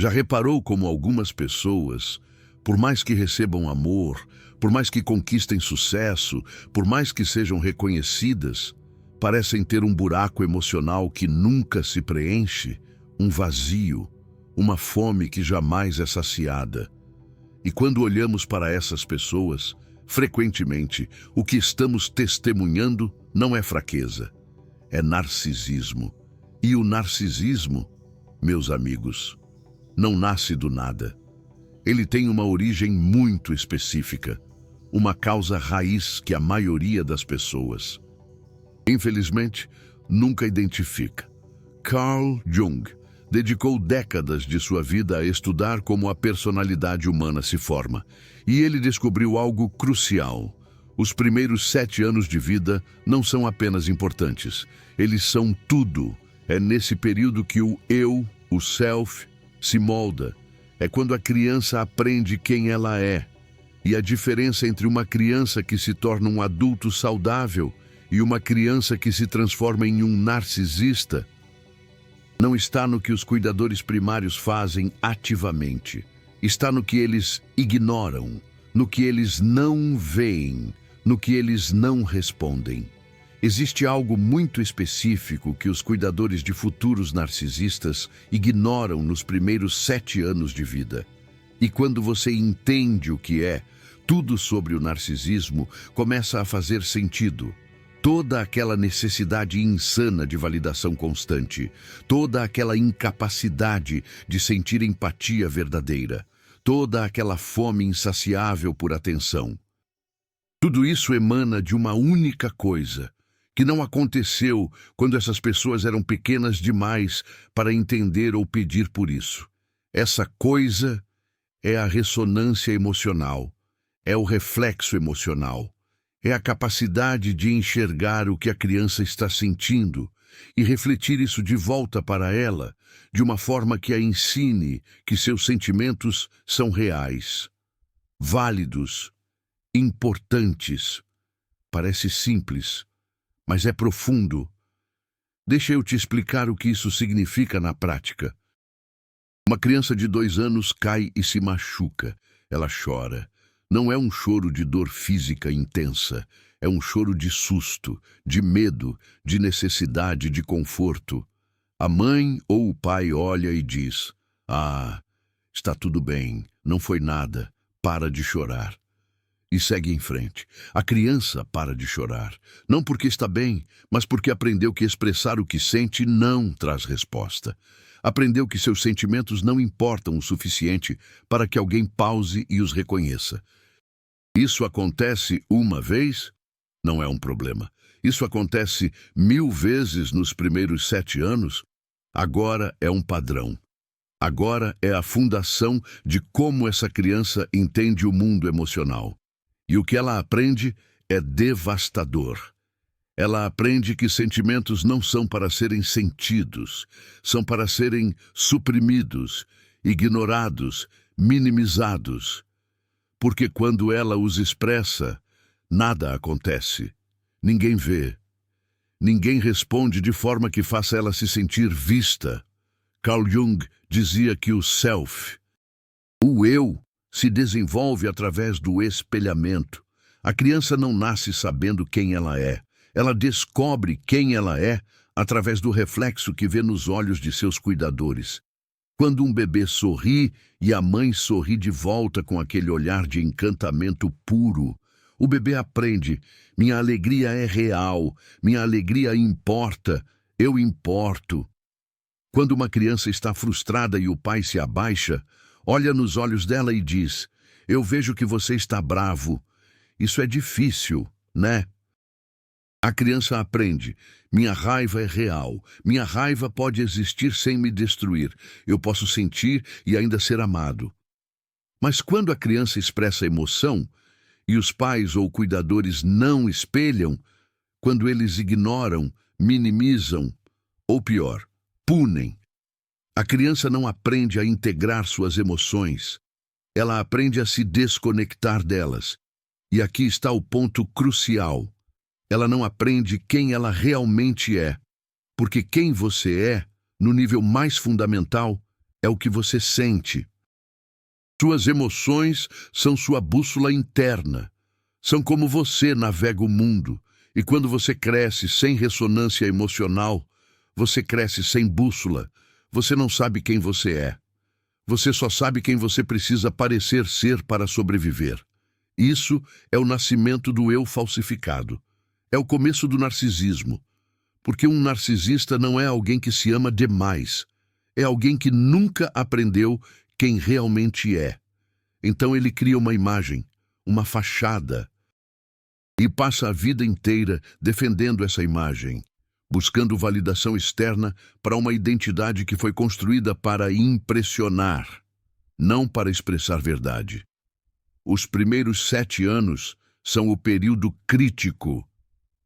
Já reparou como algumas pessoas, por mais que recebam amor, por mais que conquistem sucesso, por mais que sejam reconhecidas, parecem ter um buraco emocional que nunca se preenche, um vazio, uma fome que jamais é saciada. E quando olhamos para essas pessoas, frequentemente, o que estamos testemunhando não é fraqueza, é narcisismo. E o narcisismo, meus amigos, não nasce do nada. Ele tem uma origem muito específica, uma causa raiz que a maioria das pessoas, infelizmente, nunca identifica. Carl Jung dedicou décadas de sua vida a estudar como a personalidade humana se forma, e ele descobriu algo crucial. Os primeiros 7 anos de vida não são apenas importantes, eles são tudo. É nesse período que o eu, o self, se molda. É quando a criança aprende quem ela é. E a diferença entre uma criança que se torna um adulto saudável e uma criança que se transforma em um narcisista não está no que os cuidadores primários fazem ativamente. Está no que eles ignoram, no que eles não veem, no que eles não respondem. Existe algo muito específico que os cuidadores de futuros narcisistas ignoram nos primeiros 7 anos de vida. E quando você entende o que é, tudo sobre o narcisismo começa a fazer sentido. Toda aquela necessidade insana de validação constante, toda aquela incapacidade de sentir empatia verdadeira, toda aquela fome insaciável por atenção. Tudo isso emana de uma única coisa, que não aconteceu quando essas pessoas eram pequenas demais para entender ou pedir por isso. Essa coisa é a ressonância emocional, é o reflexo emocional. É a capacidade de enxergar o que a criança está sentindo e refletir isso de volta para ela, de uma forma que a ensine que seus sentimentos são reais, válidos, importantes. Parece simples, mas é profundo. Deixa eu te explicar o que isso significa na prática. Uma criança de 2 anos cai e se machuca. Ela chora. Não é um choro de dor física intensa, é um choro de susto, de medo, de necessidade de conforto. A mãe ou o pai olha e diz: "Ah, está tudo bem, não foi nada, para de chorar." E segue em frente. A criança para de chorar, não porque está bem, mas porque aprendeu que expressar o que sente não traz resposta. Aprendeu que seus sentimentos não importam o suficiente para que alguém pause e os reconheça. Isso acontece uma vez? Não é um problema. Isso acontece 1000 vezes nos primeiros 7 anos? Agora é um padrão. Agora é a fundação de como essa criança entende o mundo emocional. E o que ela aprende é devastador. Ela aprende que sentimentos não são para serem sentidos, são para serem suprimidos, ignorados, minimizados. Porque quando ela os expressa, nada acontece. Ninguém vê. Ninguém responde de forma que faça ela se sentir vista. Carl Jung dizia que o self, o eu, se desenvolve através do espelhamento. A criança não nasce sabendo quem ela é. Ela descobre quem ela é através do reflexo que vê nos olhos de seus cuidadores. Quando um bebê sorri e a mãe sorri de volta com aquele olhar de encantamento puro, o bebê aprende: minha alegria é real, minha alegria importa, eu importo. Quando uma criança está frustrada e o pai se abaixa, olha nos olhos dela e diz: "Eu vejo que você está bravo. Isso é difícil, né?" A criança aprende: minha raiva é real, minha raiva pode existir sem me destruir, eu posso sentir e ainda ser amado. Mas quando a criança expressa emoção, e os pais ou cuidadores não espelham, quando eles ignoram, minimizam, ou pior, punem, a criança não aprende a integrar suas emoções, ela aprende a se desconectar delas. E aqui está o ponto crucial. Ela não aprende quem ela realmente é, porque quem você é, no nível mais fundamental, é o que você sente. Suas emoções são sua bússola interna. São como você navega o mundo. E quando você cresce sem ressonância emocional, você cresce sem bússola. Você não sabe quem você é. Você só sabe quem você precisa parecer ser para sobreviver. Isso é o nascimento do eu falsificado. É o começo do narcisismo. Porque um narcisista não é alguém que se ama demais. É alguém que nunca aprendeu quem realmente é. Então ele cria uma imagem, uma fachada, e passa a vida inteira defendendo essa imagem, buscando validação externa para uma identidade que foi construída para impressionar, não para expressar verdade. Os primeiros 7 anos são o período crítico,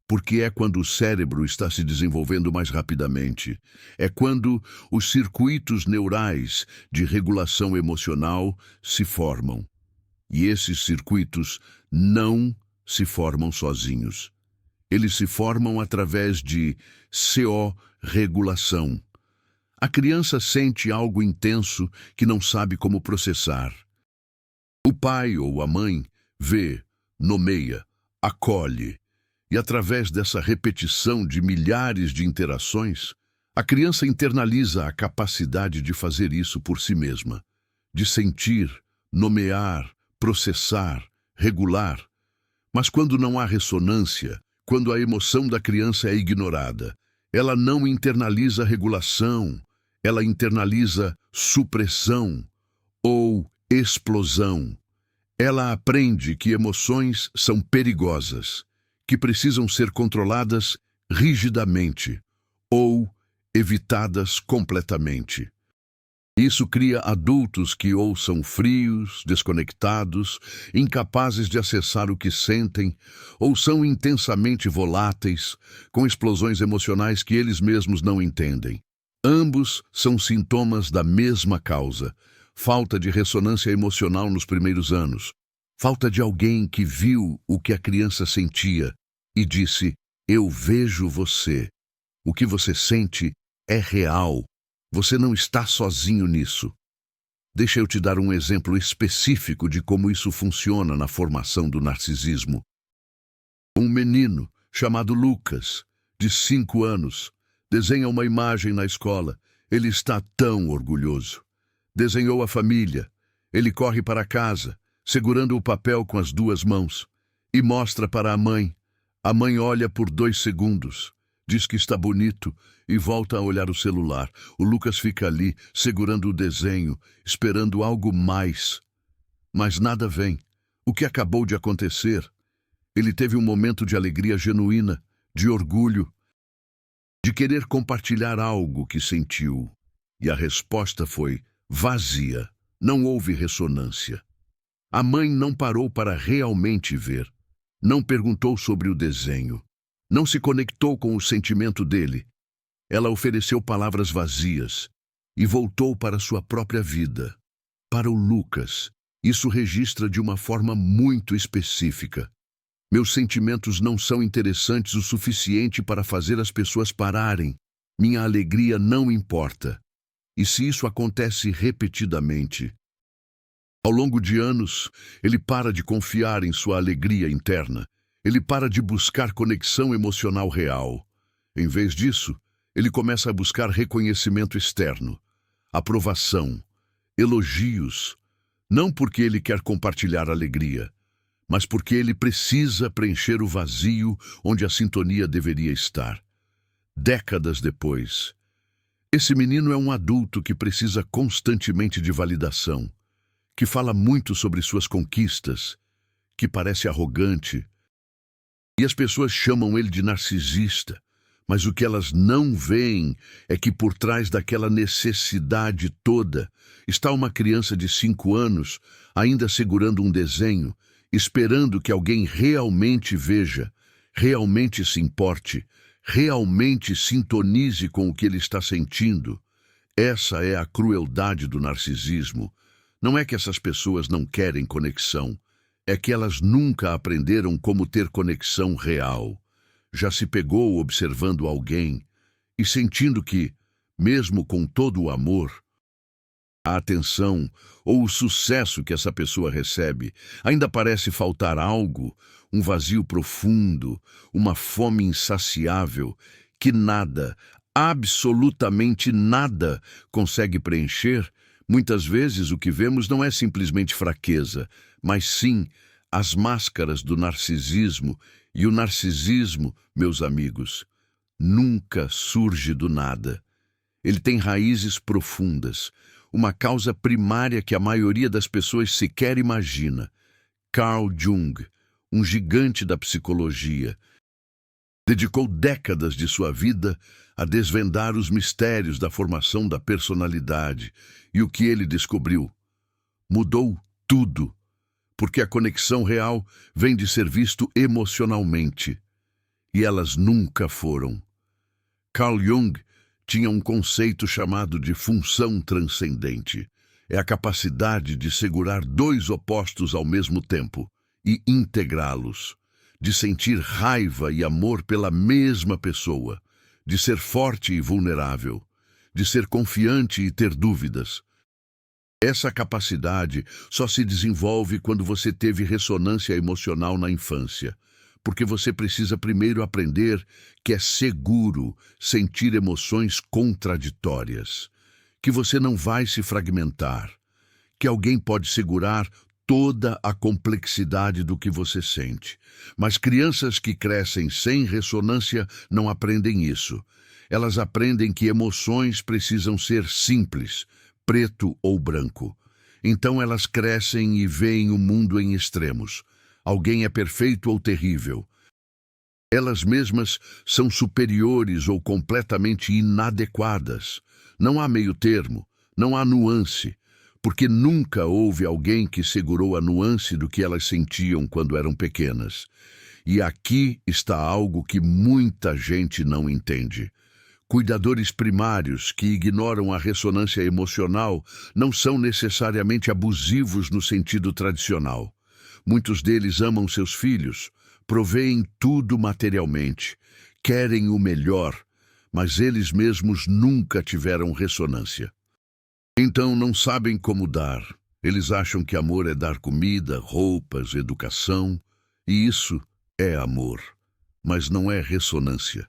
porque é quando o cérebro está se desenvolvendo mais rapidamente. É quando os circuitos neurais de regulação emocional se formam. E esses circuitos não se formam sozinhos. Eles se formam através de co-regulação. A criança sente algo intenso que não sabe como processar. O pai ou a mãe vê, nomeia, acolhe. E através dessa repetição de milhares de interações, a criança internaliza a capacidade de fazer isso por si mesma, de sentir, nomear, processar, regular. Mas quando não há ressonância, quando a emoção da criança é ignorada, ela não internaliza regulação, ela internaliza supressão ou explosão. Ela aprende que emoções são perigosas, que precisam ser controladas rigidamente ou evitadas completamente. Isso cria adultos que ou são frios, desconectados, incapazes de acessar o que sentem, ou são intensamente voláteis, com explosões emocionais que eles mesmos não entendem. Ambos são sintomas da mesma causa: falta de ressonância emocional nos primeiros anos. Falta de alguém que viu o que a criança sentia e disse: "Eu vejo você. O que você sente é real. Você não está sozinho nisso." Deixa eu te dar um exemplo específico de como isso funciona na formação do narcisismo. Um menino chamado Lucas, de 5 anos, desenha uma imagem na escola. Ele está tão orgulhoso. Desenhou a família. Ele corre para casa, segurando o papel com as 2 mãos, e mostra para a mãe. A mãe olha por 2 segundos, diz que está bonito e volta a olhar o celular. O Lucas fica ali, segurando o desenho, esperando algo mais. Mas nada vem. O que acabou de acontecer? Ele teve um momento de alegria genuína, de orgulho, de querer compartilhar algo que sentiu. E a resposta foi vazia. Não houve ressonância. A mãe não parou para realmente ver. Não perguntou sobre o desenho. Não se conectou com o sentimento dele. Ela ofereceu palavras vazias e voltou para sua própria vida. Para o Lucas, isso registra de uma forma muito específica. Meus sentimentos não são interessantes o suficiente para fazer as pessoas pararem. Minha alegria não importa. E se isso acontece repetidamente, ao longo de anos, ele para de confiar em sua alegria interna. Ele para de buscar conexão emocional real. Em vez disso, ele começa a buscar reconhecimento externo, aprovação, elogios, não porque ele quer compartilhar alegria, mas porque ele precisa preencher o vazio onde a sintonia deveria estar. Décadas depois, esse menino é um adulto que precisa constantemente de validação, que fala muito sobre suas conquistas, que parece arrogante, e as pessoas chamam ele de narcisista, mas o que elas não veem é que por trás daquela necessidade toda está uma criança de 5 anos, ainda segurando um desenho, esperando que alguém realmente veja, realmente se importe, realmente sintonize com o que ele está sentindo. Essa é a crueldade do narcisismo. Não é que essas pessoas não querem conexão, é que elas nunca aprenderam como ter conexão real. Já se pegou observando alguém e sentindo que, mesmo com todo o amor, a atenção ou o sucesso que essa pessoa recebe, ainda parece faltar algo, um vazio profundo, uma fome insaciável, que nada, absolutamente nada, consegue preencher. Muitas vezes o que vemos não é simplesmente fraqueza, mas sim as máscaras do narcisismo, e o narcisismo, meus amigos, nunca surge do nada. Ele tem raízes profundas, uma causa primária que a maioria das pessoas sequer imagina. Carl Jung, um gigante da psicologia, dedicou décadas de sua vida a desvendar os mistérios da formação da personalidade, e o que ele descobriu mudou tudo, porque a conexão real vem de ser visto emocionalmente, e elas nunca foram. Carl Jung tinha um conceito chamado de função transcendente. É a capacidade de segurar dois opostos ao mesmo tempo e integrá-los, de sentir raiva e amor pela mesma pessoa, de ser forte e vulnerável, de ser confiante e ter dúvidas. Essa capacidade só se desenvolve quando você teve ressonância emocional na infância, porque você precisa primeiro aprender que é seguro sentir emoções contraditórias, que você não vai se fragmentar, que alguém pode segurar toda a complexidade do que você sente. Mas crianças que crescem sem ressonância não aprendem isso. Elas aprendem que emoções precisam ser simples, preto ou branco. Então elas crescem e veem o mundo em extremos. Alguém é perfeito ou terrível. Elas mesmas são superiores ou completamente inadequadas. Não há meio termo, não há nuance, porque nunca houve alguém que segurou a nuance do que elas sentiam quando eram pequenas. E aqui está algo que muita gente não entende. Cuidadores primários que ignoram a ressonância emocional não são necessariamente abusivos no sentido tradicional. Muitos deles amam seus filhos, proveem tudo materialmente, querem o melhor, mas eles mesmos nunca tiveram ressonância. Então não sabem como dar. Eles acham que amor é dar comida, roupas, educação, e isso é amor, mas não é ressonância.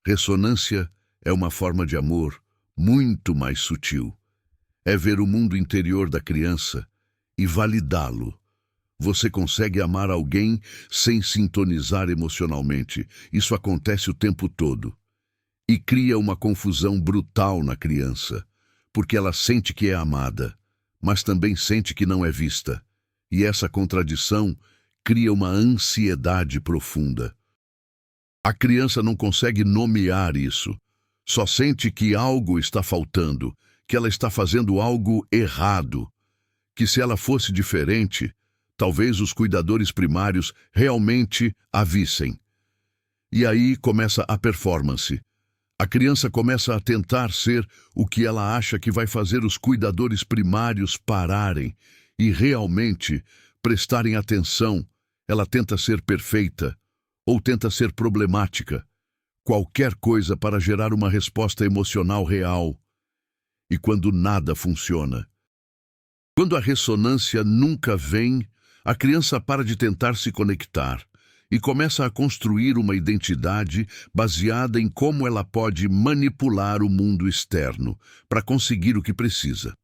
Ressonância é uma forma de amor muito mais sutil. É ver o mundo interior da criança e validá-lo. Você consegue amar alguém sem sintonizar emocionalmente. Isso acontece o tempo todo. E cria uma confusão brutal na criança, porque ela sente que é amada, mas também sente que não é vista. E essa contradição cria uma ansiedade profunda. A criança não consegue nomear isso. Só sente que algo está faltando, que ela está fazendo algo errado, que se ela fosse diferente, talvez os cuidadores primários realmente a vissem. E aí começa a performance. A criança começa a tentar ser o que ela acha que vai fazer os cuidadores primários pararem e realmente prestarem atenção. Ela tenta ser perfeita ou tenta ser problemática, qualquer coisa para gerar uma resposta emocional real. E quando nada funciona, quando a ressonância nunca vem, a criança para de tentar se conectar e começa a construir uma identidade baseada em como ela pode manipular o mundo externo para conseguir o que precisa.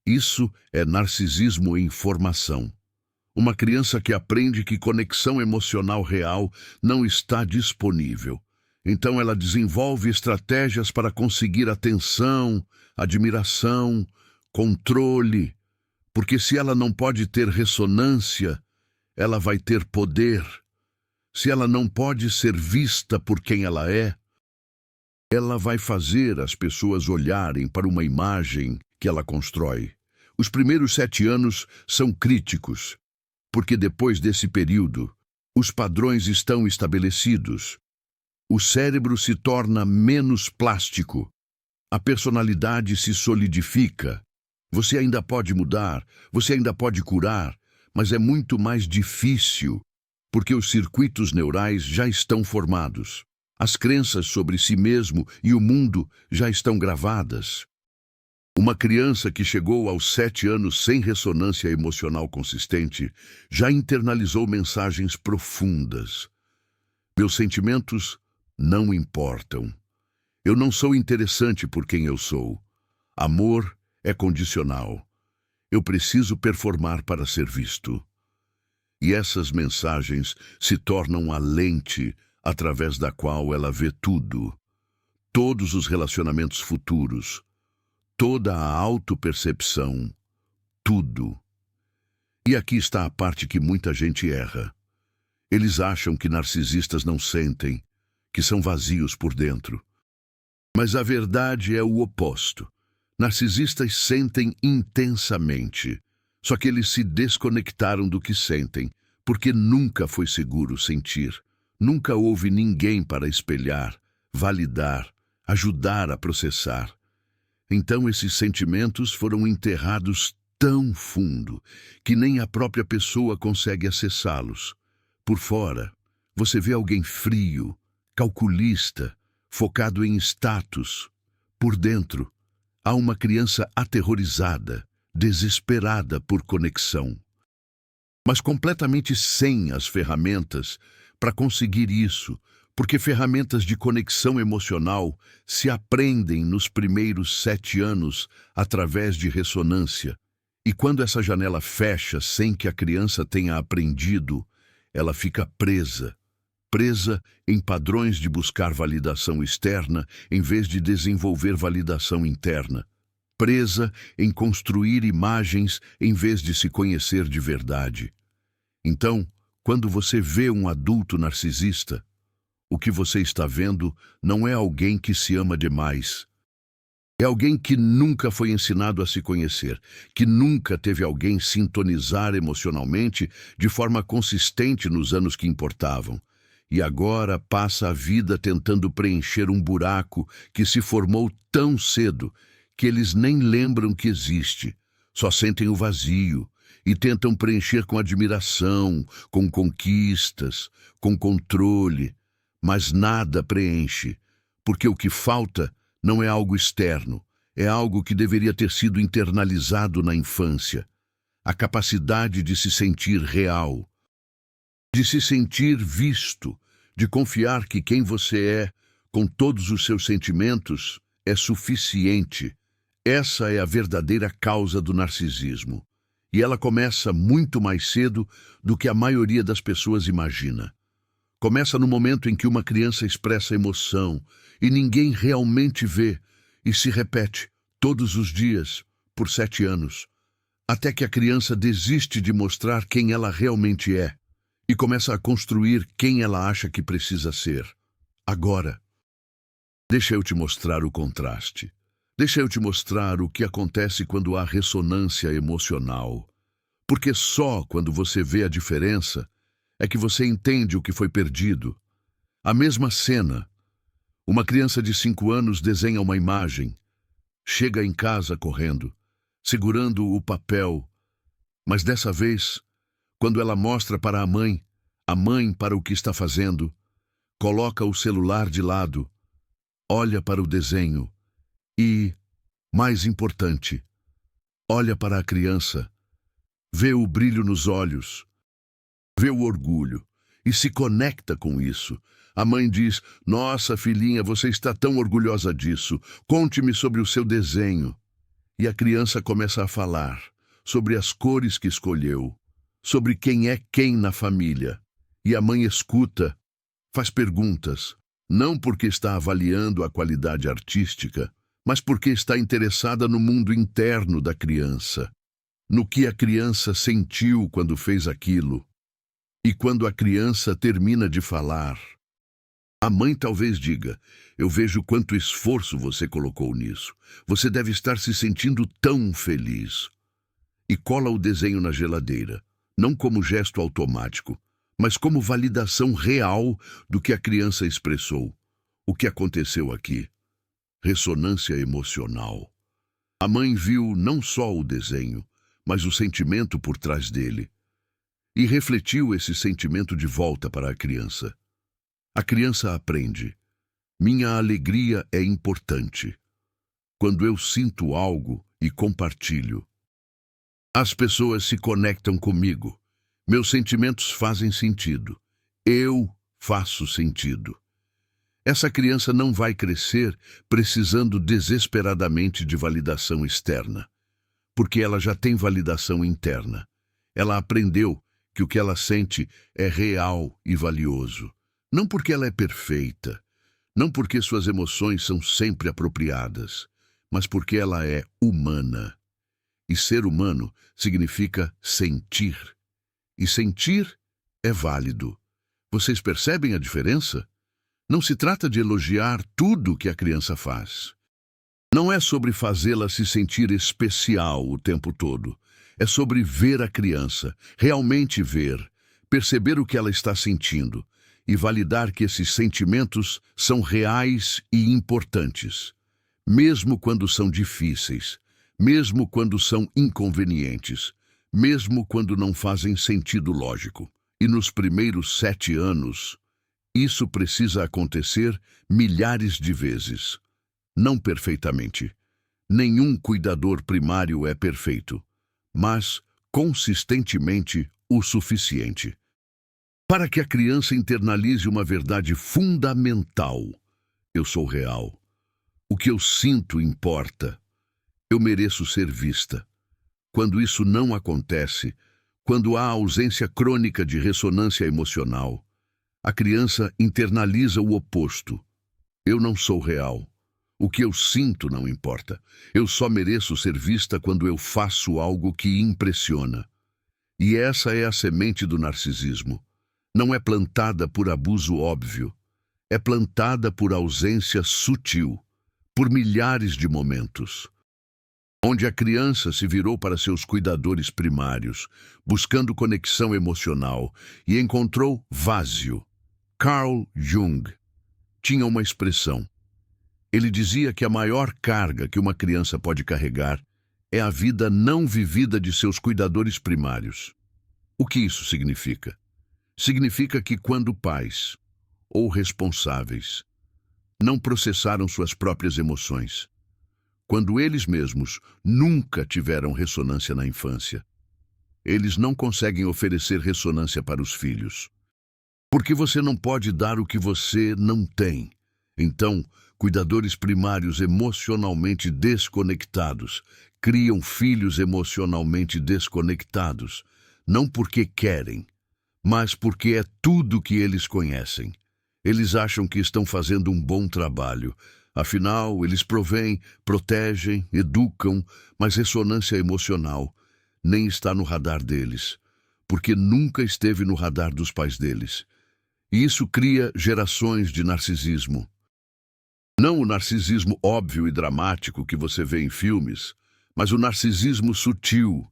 Isso é narcisismo em formação. Uma criança que aprende que conexão emocional real não está disponível. Então ela desenvolve estratégias para conseguir atenção, admiração, controle, porque se ela não pode ter ressonância, ela vai ter poder. Se ela não pode ser vista por quem ela é, ela vai fazer as pessoas olharem para uma imagem que ela constrói. Os primeiros 7 anos são críticos, porque depois desse período, os padrões estão estabelecidos. O cérebro se torna menos plástico. A personalidade se solidifica. Você ainda pode mudar, você ainda pode curar, mas é muito mais difícil, porque os circuitos neurais já estão formados. As crenças sobre si mesmo e o mundo já estão gravadas. Uma criança que chegou aos 7 anos sem ressonância emocional consistente já internalizou mensagens profundas. Meus sentimentos não importam. Eu não sou interessante por quem eu sou. Amor é condicional. Eu preciso performar para ser visto. E essas mensagens se tornam a lente através da qual ela vê tudo. Todos os relacionamentos futuros, toda a autopercepção, tudo. E aqui está a parte que muita gente erra. Eles acham que narcisistas não sentem, que são vazios por dentro. Mas a verdade é o oposto. Narcisistas sentem intensamente, só que eles se desconectaram do que sentem, porque nunca foi seguro sentir. Nunca houve ninguém para espelhar, validar, ajudar a processar. Então esses sentimentos foram enterrados tão fundo que nem a própria pessoa consegue acessá-los. Por fora, você vê alguém frio, calculista, focado em status. Por dentro, há uma criança aterrorizada, desesperada por conexão, mas completamente sem as ferramentas para conseguir isso, porque ferramentas de conexão emocional se aprendem nos primeiros 7 anos através de ressonância. E quando essa janela fecha sem que a criança tenha aprendido, ela fica presa em padrões de buscar validação externa em vez de desenvolver validação interna. Presa em construir imagens em vez de se conhecer de verdade. Então, quando você vê um adulto narcisista, o que você está vendo não é alguém que se ama demais. É alguém que nunca foi ensinado a se conhecer, que nunca teve alguém sintonizar emocionalmente de forma consistente nos anos que importavam. E agora passa a vida tentando preencher um buraco que se formou tão cedo que eles nem lembram que existe, só sentem o vazio e tentam preencher com admiração, com conquistas, com controle, mas nada preenche, porque o que falta não é algo externo, é algo que deveria ter sido internalizado na infância. A capacidade de se sentir real, de se sentir visto, de confiar que quem você é, com todos os seus sentimentos, é suficiente. Essa é a verdadeira causa do narcisismo. E ela começa muito mais cedo do que a maioria das pessoas imagina. Começa no momento em que uma criança expressa emoção e ninguém realmente vê, e se repete todos os dias, por 7 anos, até que a criança desiste de mostrar quem ela realmente é e começa a construir quem ela acha que precisa ser. Agora, deixa eu te mostrar o contraste. Deixa eu te mostrar o que acontece quando há ressonância emocional. Porque só quando você vê a diferença é que você entende o que foi perdido. A mesma cena. Uma criança de 5 anos desenha uma imagem. Chega em casa correndo, segurando o papel. Mas dessa vez, quando ela mostra para a mãe para o que está fazendo, coloca o celular de lado, olha para o desenho e, mais importante, olha para a criança, vê o brilho nos olhos, vê o orgulho e se conecta com isso. A mãe diz: "Nossa, filhinha, você está tão orgulhosa disso. Conte-me sobre o seu desenho." E a criança começa a falar sobre as cores que escolheu, sobre quem é quem na família. E a mãe escuta, faz perguntas, não porque está avaliando a qualidade artística, mas porque está interessada no mundo interno da criança, no que a criança sentiu quando fez aquilo. E quando a criança termina de falar, a mãe talvez diga: "Eu vejo quanto esforço você colocou nisso. Você deve estar se sentindo tão feliz." E cola o desenho na geladeira, não como gesto automático, mas como validação real do que a criança expressou. O que aconteceu aqui? Ressonância emocional. A mãe viu não só o desenho, mas o sentimento por trás dele. E refletiu esse sentimento de volta para a criança. A criança aprende: minha alegria é importante. quando eu sinto algo e compartilho. As pessoas se conectam comigo. Meus sentimentos fazem sentido. Eu faço sentido. Essa criança não vai crescer precisando desesperadamente de validação externa, porque ela já tem validação interna. Ela aprendeu que o que ela sente é real e valioso. Não porque ela é perfeita, não porque suas emoções são sempre apropriadas, mas porque ela é humana. E ser humano significa sentir. E sentir é válido. Vocês percebem a diferença? Não se trata de elogiar tudo que a criança faz. Não é sobre fazê-la se sentir especial o tempo todo. É sobre ver a criança, realmente ver, perceber o que ela está sentindo e validar que esses sentimentos são reais e importantes, mesmo quando são difíceis, mesmo quando são inconvenientes, mesmo quando não fazem sentido lógico. E nos primeiros 7 anos, isso precisa acontecer milhares de vezes. Não perfeitamente. Nenhum cuidador primário é perfeito, mas consistentemente o suficiente. Para que a criança internalize uma verdade fundamental: eu sou real. O que eu sinto importa. Eu mereço ser vista. Quando isso não acontece, quando há ausência crônica de ressonância emocional, a criança internaliza o oposto. Eu não sou real. O que eu sinto não importa. Eu só mereço ser vista quando eu faço algo que impressiona. E essa é a semente do narcisismo. Não é plantada por abuso óbvio. É plantada por ausência sutil, por milhares de momentos, onde a criança se virou para seus cuidadores primários, buscando conexão emocional, e encontrou vazio. Carl Jung tinha uma expressão. Ele dizia que a maior carga que uma criança pode carregar é a vida não vivida de seus cuidadores primários. O que isso significa? Significa que quando pais ou responsáveis não processaram suas próprias emoções, quando eles mesmos nunca tiveram ressonância na infância, eles não conseguem oferecer ressonância para os filhos. Porque você não pode dar o que você não tem. Então, cuidadores primários emocionalmente desconectados criam filhos emocionalmente desconectados, não porque querem, mas porque é tudo que eles conhecem. Eles acham que estão fazendo um bom trabalho. Afinal, eles provêm, protegem, educam, mas ressonância emocional nem está no radar deles, porque nunca esteve no radar dos pais deles. E isso cria gerações de narcisismo. Não o narcisismo óbvio e dramático que você vê em filmes, mas o narcisismo sutil,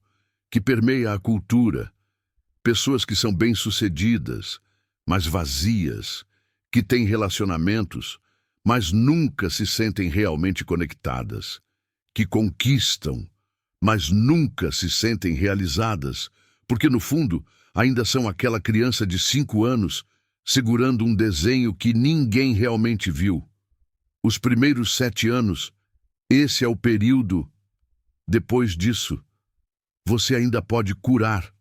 que permeia a cultura. Pessoas que são bem-sucedidas, mas vazias, que têm relacionamentos, mas nunca se sentem realmente conectadas, que conquistam, mas nunca se sentem realizadas, porque no fundo ainda são aquela criança de 5 anos segurando um desenho que ninguém realmente viu. Os primeiros 7 anos, esse é o período. Depois disso, você ainda pode curar.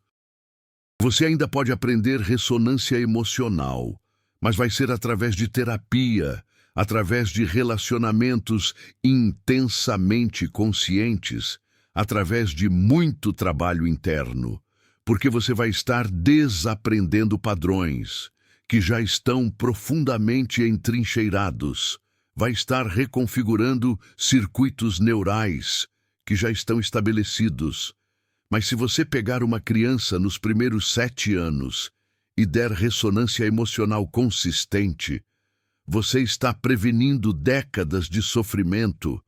Você ainda pode aprender ressonância emocional, mas vai ser através de terapia, através de relacionamentos intensamente conscientes, através de muito trabalho interno, porque você vai estar desaprendendo padrões que já estão profundamente entrincheirados, vai estar reconfigurando circuitos neurais que já estão estabelecidos. Mas se você pegar uma criança nos primeiros 7 anos e der ressonância emocional consistente, você está prevenindo décadas de sofrimento.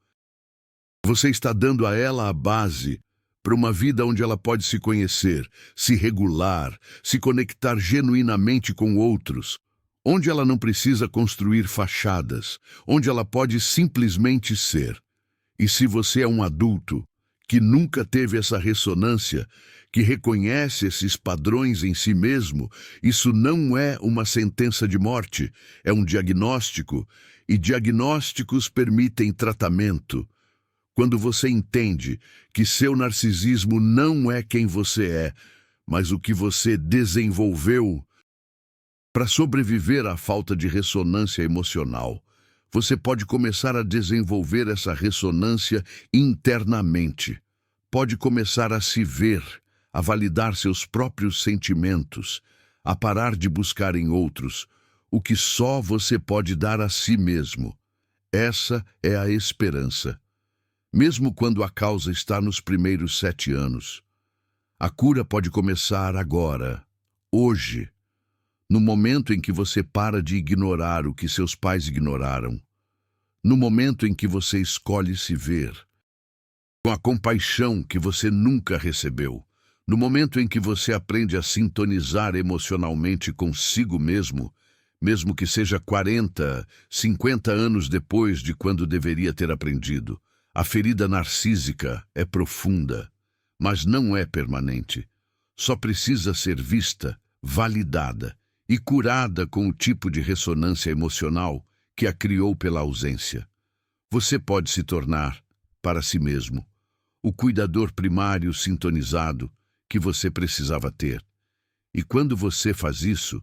Você está dando a ela a base para uma vida onde ela pode se conhecer, se regular, se conectar genuinamente com outros, onde ela não precisa construir fachadas, onde ela pode simplesmente ser. E se você é um adulto que nunca teve essa ressonância, que reconhece esses padrões em si mesmo, isso não é uma sentença de morte, é um diagnóstico, e diagnósticos permitem tratamento. Quando você entende que seu narcisismo não é quem você é, mas o que você desenvolveu para sobreviver à falta de ressonância emocional, você pode começar a desenvolver essa ressonância internamente. Pode começar a se ver, a validar seus próprios sentimentos, a parar de buscar em outros o que só você pode dar a si mesmo. Essa é a esperança. Mesmo quando a causa está nos primeiros 7 anos, a cura pode começar agora, hoje, no momento em que você para de ignorar o que seus pais ignoraram, no momento em que você escolhe se ver, com a compaixão que você nunca recebeu, no momento em que você aprende a sintonizar emocionalmente consigo mesmo, mesmo que seja 40, 50 anos depois de quando deveria ter aprendido. A ferida narcísica é profunda, mas não é permanente. Só precisa ser vista, validada e curada com o tipo de ressonância emocional que a criou pela ausência. Você pode se tornar, para si mesmo, o cuidador primário sintonizado que você precisava ter. E quando você faz isso,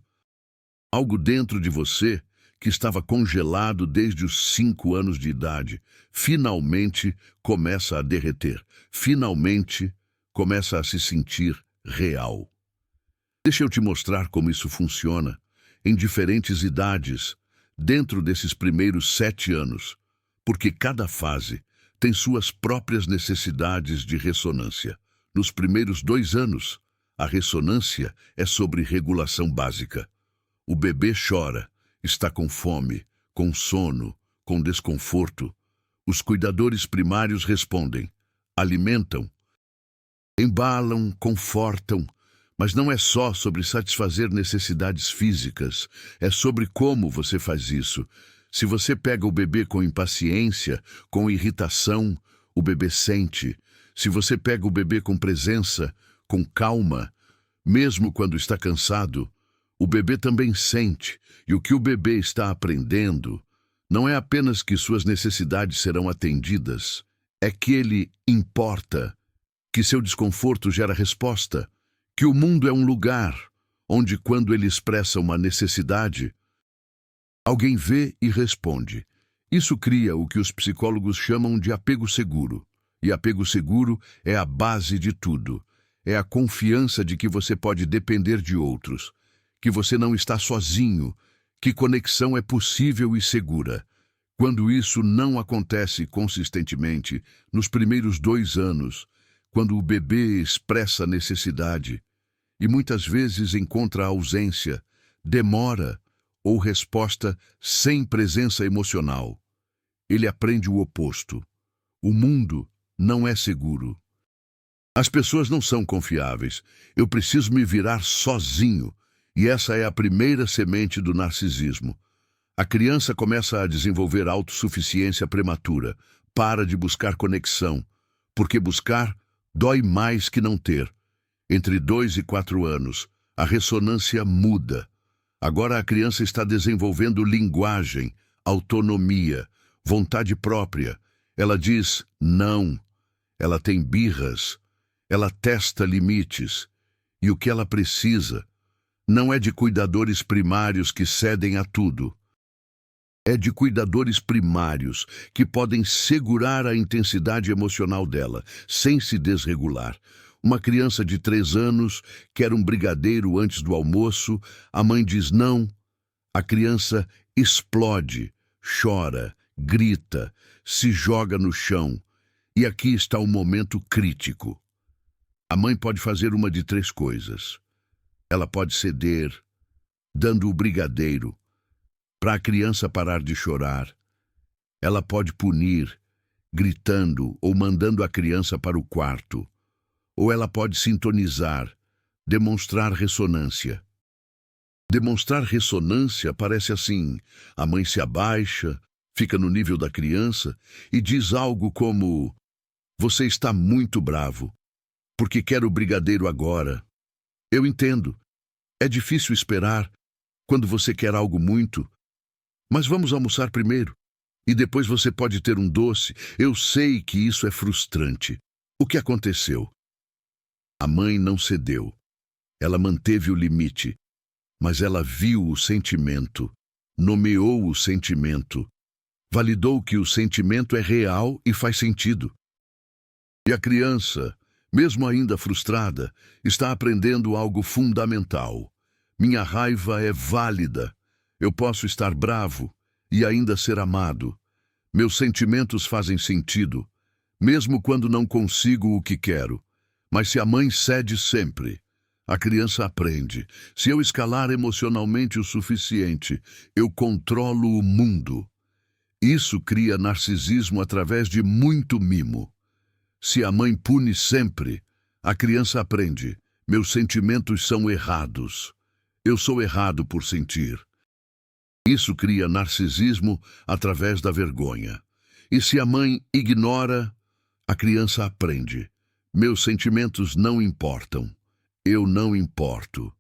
algo dentro de você, que estava congelado desde os 5 anos de idade, finalmente começa a derreter, finalmente começa a se sentir real. Deixa eu te mostrar como isso funciona, em diferentes idades, dentro desses primeiros 7 anos, porque cada fase tem suas próprias necessidades de ressonância. Nos primeiros 2 anos, a ressonância é sobre regulação básica. O bebê chora, está com fome, com sono, com desconforto. Os cuidadores primários respondem, alimentam, embalam, confortam, mas não é só sobre satisfazer necessidades físicas, é sobre como você faz isso. Se você pega o bebê com impaciência, com irritação, o bebê sente. Se você pega o bebê com presença, com calma, mesmo quando está cansado, o bebê também sente, e o que o bebê está aprendendo não é apenas que suas necessidades serão atendidas, é que ele importa, que seu desconforto gera resposta, que o mundo é um lugar onde, quando ele expressa uma necessidade, alguém vê e responde. Isso cria o que os psicólogos chamam de apego seguro. E apego seguro é a base de tudo. É a confiança de que você pode depender de outros, que você não está sozinho, que conexão é possível e segura. Quando isso não acontece consistentemente, nos primeiros 2 anos, quando o bebê expressa necessidade, e muitas vezes encontra ausência, demora ou resposta sem presença emocional, ele aprende o oposto. O mundo não é seguro. As pessoas não são confiáveis. Eu preciso me virar sozinho. E essa é a primeira semente do narcisismo. A criança começa a desenvolver autossuficiência prematura, para de buscar conexão, porque buscar dói mais que não ter. Entre 2 e 4 anos, a ressonância muda. Agora a criança está desenvolvendo linguagem, autonomia, vontade própria. Ela diz não, ela tem birras, ela testa limites. E o que ela precisa não é de cuidadores primários que cedem a tudo. É de cuidadores primários que podem segurar a intensidade emocional dela, sem se desregular. Uma criança de 3 anos quer um brigadeiro antes do almoço, a mãe diz não, a criança explode, chora, grita, se joga no chão. E aqui está o momento crítico. A mãe pode fazer uma de 3 coisas. Ela pode ceder, dando o brigadeiro, para a criança parar de chorar. Ela pode punir, gritando ou mandando a criança para o quarto. Ou ela pode sintonizar, demonstrar ressonância. Demonstrar ressonância parece assim: a mãe se abaixa, fica no nível da criança e diz algo como: você está muito bravo, porque quer o brigadeiro agora. Eu entendo. É difícil esperar quando você quer algo muito, mas vamos almoçar primeiro. E depois você pode ter um doce. Eu sei que isso é frustrante. O que aconteceu? A mãe não cedeu. Ela manteve o limite, mas ela viu o sentimento, nomeou o sentimento, validou que o sentimento é real e faz sentido. E a criança, mesmo ainda frustrada, está aprendendo algo fundamental. Minha raiva é válida. Eu posso estar bravo e ainda ser amado. Meus sentimentos fazem sentido, mesmo quando não consigo o que quero. Mas se a mãe cede sempre, a criança aprende. Se eu escalar emocionalmente o suficiente, eu controlo o mundo. Isso cria narcisismo através de muito mimo. Se a mãe pune sempre, a criança aprende. Meus sentimentos são errados. Eu sou errado por sentir. Isso cria narcisismo através da vergonha. E se a mãe ignora, a criança aprende. Meus sentimentos não importam. Eu não importo.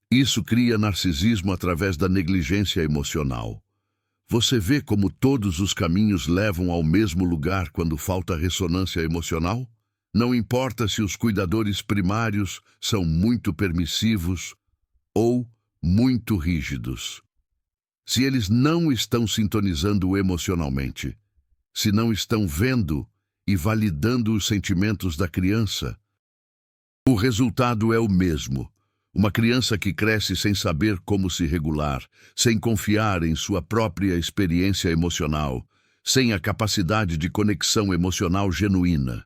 Isso cria narcisismo através da negligência emocional. Você vê como todos os caminhos levam ao mesmo lugar quando falta ressonância emocional? Não importa se os cuidadores primários são muito permissivos ou muito rígidos. Se eles não estão sintonizando emocionalmente, se não estão vendo e validando os sentimentos da criança, o resultado é o mesmo. Uma criança que cresce sem saber como se regular, sem confiar em sua própria experiência emocional, sem a capacidade de conexão emocional genuína.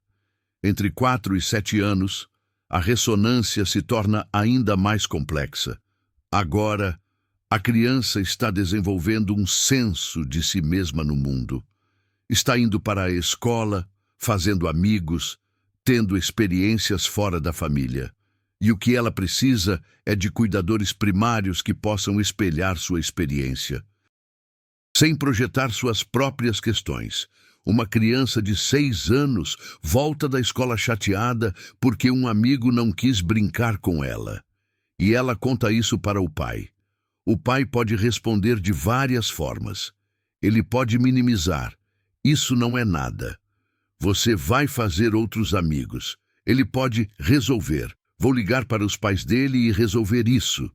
Entre 4 e 7 anos, a ressonância se torna ainda mais complexa. Agora, a criança está desenvolvendo um senso de si mesma no mundo. Está indo para a escola, fazendo amigos, tendo experiências fora da família. E o que ela precisa é de cuidadores primários que possam espelhar sua experiência. Sem projetar suas próprias questões, uma criança de 6 anos volta da escola chateada porque um amigo não quis brincar com ela. E ela conta isso para o pai. O pai pode responder de várias formas. Ele pode minimizar. Isso não é nada. Você vai fazer outros amigos. Ele pode resolver. Vou ligar para os pais dele e resolver isso.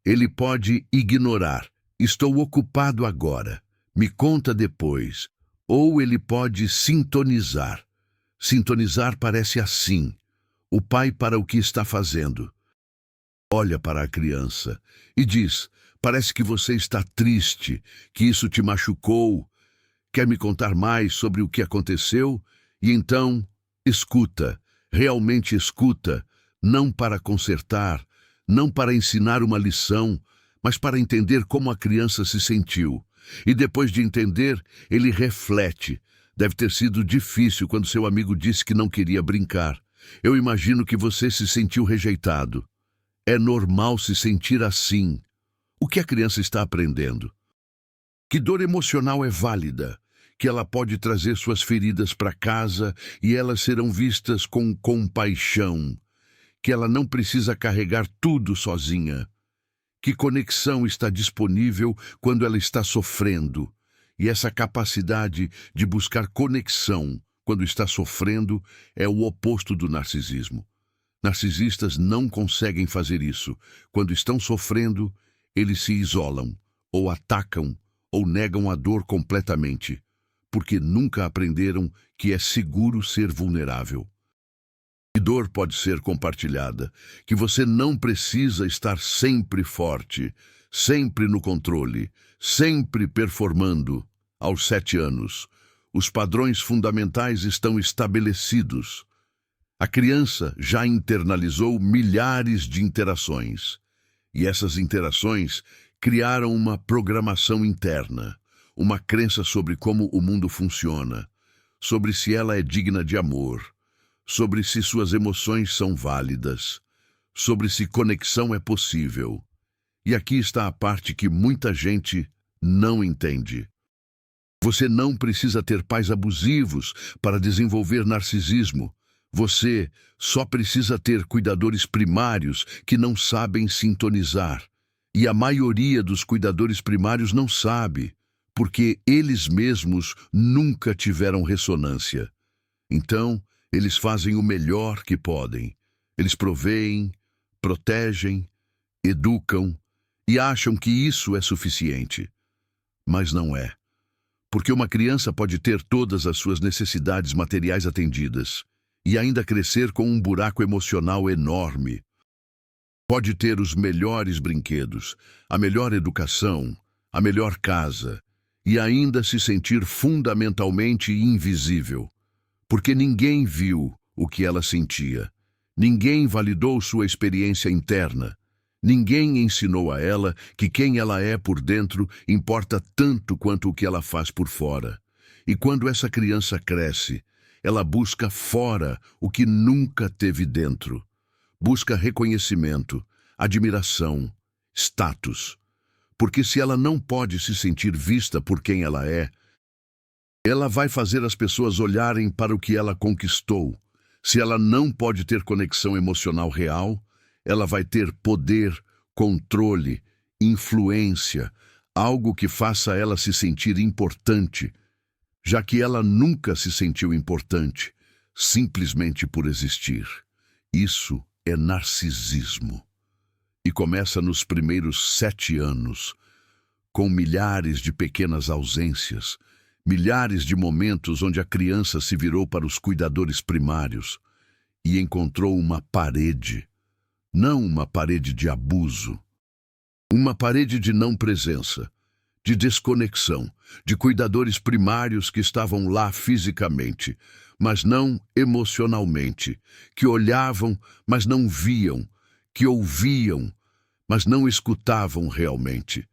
Ele pode ignorar. Estou ocupado agora. Me conta depois. Ou ele pode sintonizar. Sintonizar parece assim. O pai para o que está fazendo. Olha para a criança e diz: parece que você está triste, que isso te machucou. Quer me contar mais sobre o que aconteceu? E então, escuta, realmente escuta, não para consertar, não para ensinar uma lição, mas para entender como a criança se sentiu. E depois de entender, ele reflete. Deve ter sido difícil quando seu amigo disse que não queria brincar. Eu imagino que você se sentiu rejeitado. É normal se sentir assim. O que a criança está aprendendo? Que dor emocional é válida, que ela pode trazer suas feridas para casa e elas serão vistas com compaixão, que ela não precisa carregar tudo sozinha, que conexão está disponível quando ela está sofrendo, e essa capacidade de buscar conexão quando está sofrendo é o oposto do narcisismo. Narcisistas não conseguem fazer isso. Quando estão sofrendo, eles se isolam, ou atacam, ou negam a dor completamente, porque nunca aprenderam que é seguro ser vulnerável. Que dor pode ser compartilhada, que você não precisa estar sempre forte, sempre no controle, sempre performando. Aos 7 anos, os padrões fundamentais estão estabelecidos. A criança já internalizou milhares de interações, e essas interações criaram uma programação interna, uma crença sobre como o mundo funciona, sobre se ela é digna de amor, sobre se suas emoções são válidas, sobre se conexão é possível. E aqui está a parte que muita gente não entende. Você não precisa ter pais abusivos para desenvolver narcisismo. Você só precisa ter cuidadores primários que não sabem sintonizar. E a maioria dos cuidadores primários não sabe, porque eles mesmos nunca tiveram ressonância. Então, eles fazem o melhor que podem. Eles proveem, protegem, educam e acham que isso é suficiente. Mas não é. Porque uma criança pode ter todas as suas necessidades materiais atendidas e ainda crescer com um buraco emocional enorme. Pode ter os melhores brinquedos, a melhor educação, a melhor casa e ainda se sentir fundamentalmente invisível. Porque ninguém viu o que ela sentia. Ninguém validou sua experiência interna. Ninguém ensinou a ela que quem ela é por dentro importa tanto quanto o que ela faz por fora. E quando essa criança cresce, ela busca fora o que nunca teve dentro. Busca reconhecimento, admiração, status. Porque se ela não pode se sentir vista por quem ela é, ela vai fazer as pessoas olharem para o que ela conquistou. Se ela não pode ter conexão emocional real, ela vai ter poder, controle, influência, algo que faça ela se sentir importante, já que ela nunca se sentiu importante, simplesmente por existir. Isso é narcisismo. E começa nos primeiros 7 anos, com milhares de pequenas ausências, milhares de momentos onde a criança se virou para os cuidadores primários e encontrou uma parede, não uma parede de abuso, uma parede de não presença, de desconexão, de cuidadores primários que estavam lá fisicamente, mas não emocionalmente, que olhavam, mas não viam, que ouviam, mas não escutavam realmente.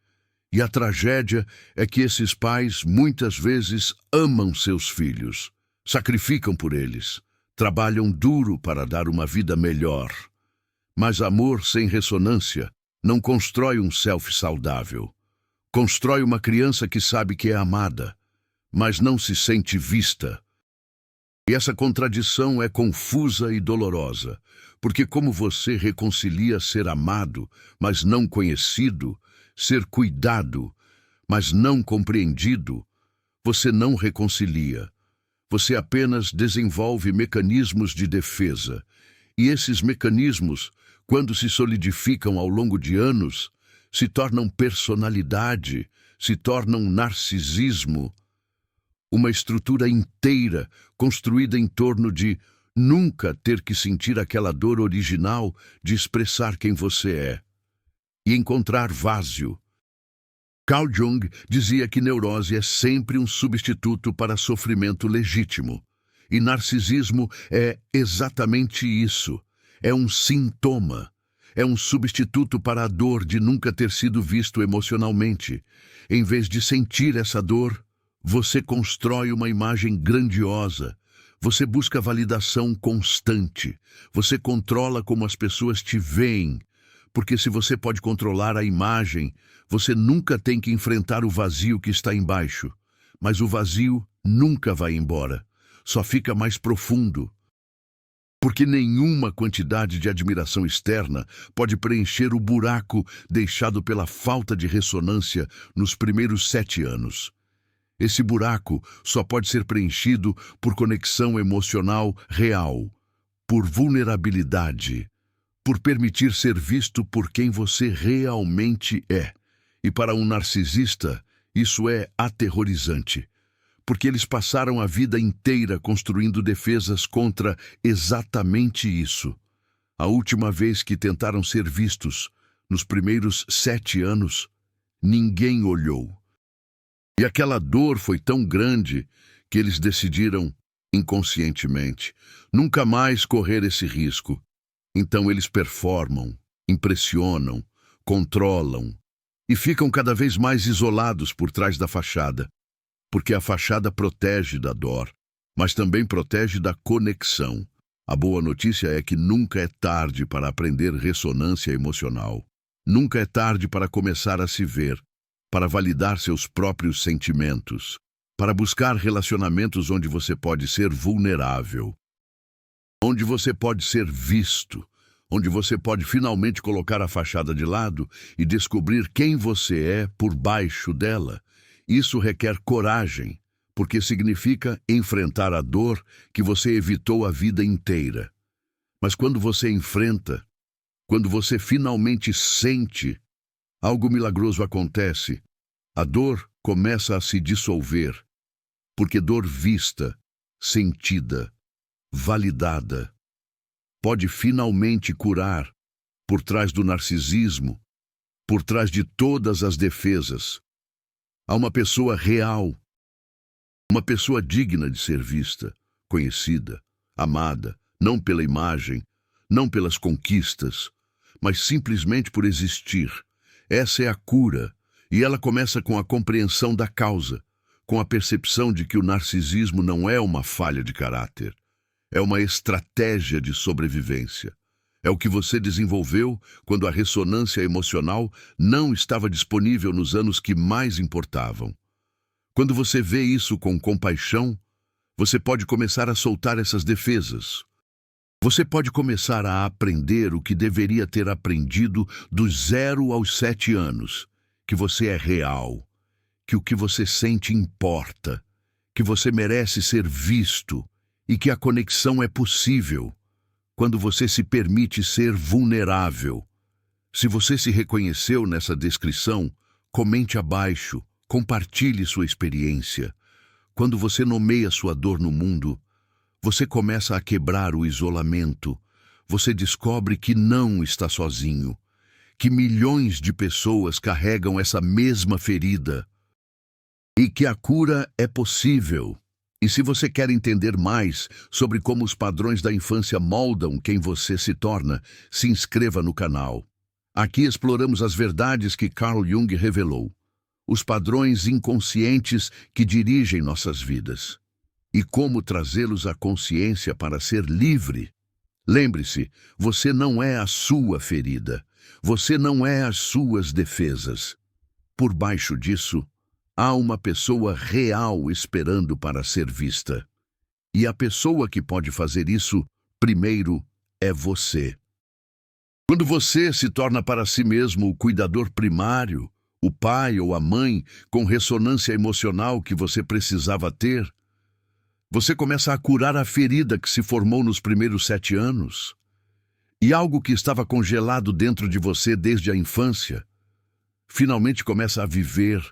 E a tragédia é que esses pais muitas vezes amam seus filhos, sacrificam por eles, trabalham duro para dar uma vida melhor. Mas amor sem ressonância não constrói um self saudável. Constrói uma criança que sabe que é amada, mas não se sente vista. E essa contradição é confusa e dolorosa, porque como você reconcilia ser amado, mas não conhecido, ser cuidado, mas não compreendido, você não reconcilia. Você apenas desenvolve mecanismos de defesa. E esses mecanismos, quando se solidificam ao longo de anos, se tornam personalidade, se tornam narcisismo. Uma estrutura inteira construída em torno de nunca ter que sentir aquela dor original de expressar quem você é e encontrar vazio. Carl Jung dizia que neurose é sempre um substituto para sofrimento legítimo. E narcisismo é exatamente isso. É um sintoma. É um substituto para a dor de nunca ter sido visto emocionalmente. Em vez de sentir essa dor, você constrói uma imagem grandiosa. Você busca validação constante. Você controla como as pessoas te veem. Porque se você pode controlar a imagem, você nunca tem que enfrentar o vazio que está embaixo. Mas o vazio nunca vai embora. Só fica mais profundo. Porque nenhuma quantidade de admiração externa pode preencher o buraco deixado pela falta de ressonância nos primeiros 7 anos. Esse buraco só pode ser preenchido por conexão emocional real, por vulnerabilidade, por permitir ser visto por quem você realmente é. E para um narcisista, isso é aterrorizante, porque eles passaram a vida inteira construindo defesas contra exatamente isso. A última vez que tentaram ser vistos, nos primeiros 7 anos, ninguém olhou. E aquela dor foi tão grande que eles decidiram, inconscientemente, nunca mais correr esse risco. Então eles performam, impressionam, controlam e ficam cada vez mais isolados por trás da fachada, porque a fachada protege da dor, mas também protege da conexão. A boa notícia é que nunca é tarde para aprender ressonância emocional. Nunca é tarde para começar a se ver, para validar seus próprios sentimentos, para buscar relacionamentos onde você pode ser vulnerável, onde você pode ser visto, onde você pode finalmente colocar a fachada de lado e descobrir quem você é por baixo dela, Isso requer coragem, porque significa enfrentar a dor que você evitou a vida inteira. Mas quando você enfrenta, quando você finalmente sente, algo milagroso acontece. A dor começa a se dissolver, porque dor vista, sentida, validada, pode finalmente curar, por trás do narcisismo, por trás de todas as defesas. Há uma pessoa real, uma pessoa digna de ser vista, conhecida, amada, não pela imagem, não pelas conquistas, mas simplesmente por existir. Essa é a cura, e ela começa com a compreensão da causa, com a percepção de que o narcisismo não é uma falha de caráter, é uma estratégia de sobrevivência. É o que você desenvolveu quando a ressonância emocional não estava disponível nos anos que mais importavam. Quando você vê isso com compaixão, você pode começar a soltar essas defesas. Você pode começar a aprender o que deveria ter aprendido dos 0 aos 7 anos, que você é real, que o que você sente importa, que você merece ser visto e que a conexão é possível quando você se permite ser vulnerável. Se você se reconheceu nessa descrição, comente abaixo, compartilhe sua experiência. Quando você nomeia sua dor no mundo, você começa a quebrar o isolamento. Você descobre que não está sozinho, que milhões de pessoas carregam essa mesma ferida e que a cura é possível. E se você quer entender mais sobre como os padrões da infância moldam quem você se torna, se inscreva no canal. Aqui exploramos as verdades que Carl Jung revelou, os padrões inconscientes que dirigem nossas vidas, e como trazê-los à consciência para ser livre. Lembre-se, você não é a sua ferida, você não é as suas defesas. Por baixo disso, há uma pessoa real esperando para ser vista. E a pessoa que pode fazer isso, primeiro, é você. Quando você se torna para si mesmo o cuidador primário, o pai ou a mãe com ressonância emocional que você precisava ter, você começa a curar a ferida que se formou nos primeiros 7 anos. E algo que estava congelado dentro de você desde a infância, finalmente começa a viver,